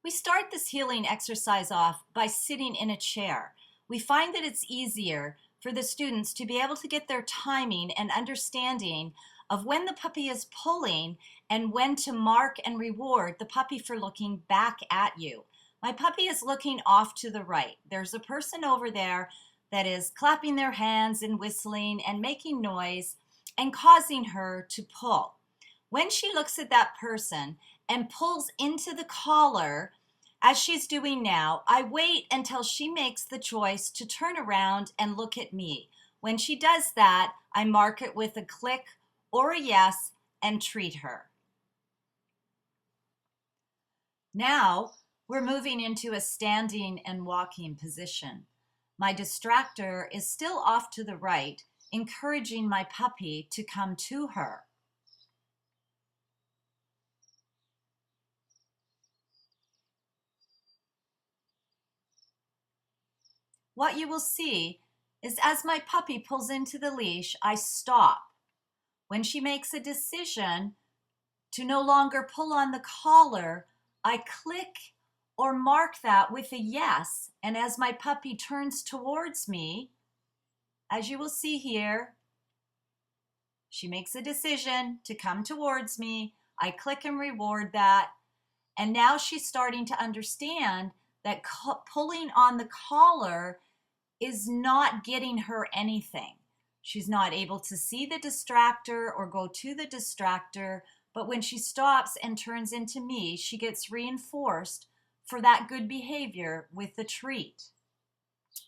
We start this healing exercise off by sitting in a chair. We find that it's easier for the students to be able to get their timing and understanding of when the puppy is pulling and when to mark and reward the puppy for looking back at you. My puppy is looking off to the right. There's a person over there that is clapping their hands and whistling and making noise and causing her to pull. When she looks at that person and pulls into the collar, as she's doing now, I wait until she makes the choice to turn around and look at me. When she does that, I mark it with a click or a yes and treat her. Now, we're moving into a standing and walking position. My distractor is still off to the right, encouraging my puppy to come to her. What you will see is as my puppy pulls into the leash, I stop. When she makes a decision to no longer pull on the collar, I click or mark that with a yes. And as my puppy turns towards me, as you will see here, she makes a decision to come towards me. I click and reward that. And now she's starting to understand that pulling on the collar is not getting her anything. She's not able to see the distractor or go to the distractor, but when she stops and turns into me, she gets reinforced for that good behavior with the treat.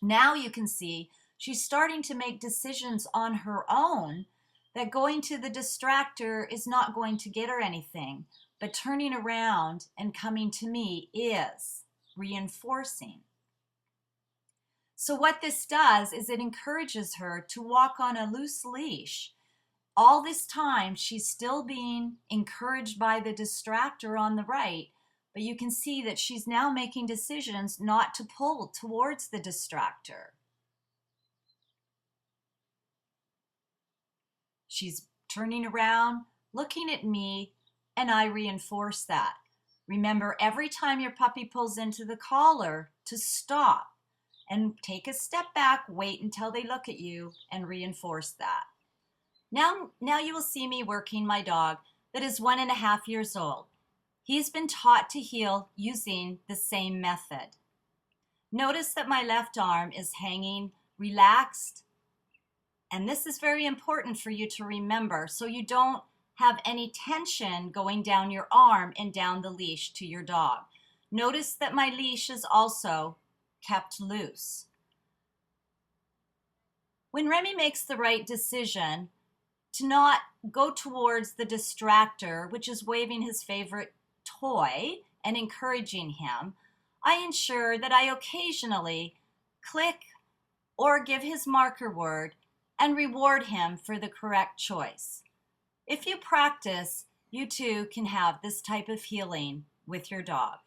Now you can see she's starting to make decisions on her own that going to the distractor is not going to get her anything, but turning around and coming to me is reinforcing. So what this does is it encourages her to walk on a loose leash. All this time, she's still being encouraged by the distractor on the right, but you can see that she's now making decisions not to pull towards the distractor. She's turning around, looking at me, and I reinforce that. Remember, every time your puppy pulls into the collar, to stop and take a step back, wait until they look at you, and reinforce that. Now you will see me working my dog that is 1.5 years old. He's been taught to heel using the same method. Notice that my left arm is hanging relaxed, and this is very important for you to remember so you don't have any tension going down your arm and down the leash to your dog. Notice that my leash is also kept loose. When Remy makes the right decision to not go towards the distractor, which is waving his favorite toy and encouraging him, I ensure that I occasionally click or give his marker word and reward him for the correct choice. If you practice, you too can have this type of healing with your dog.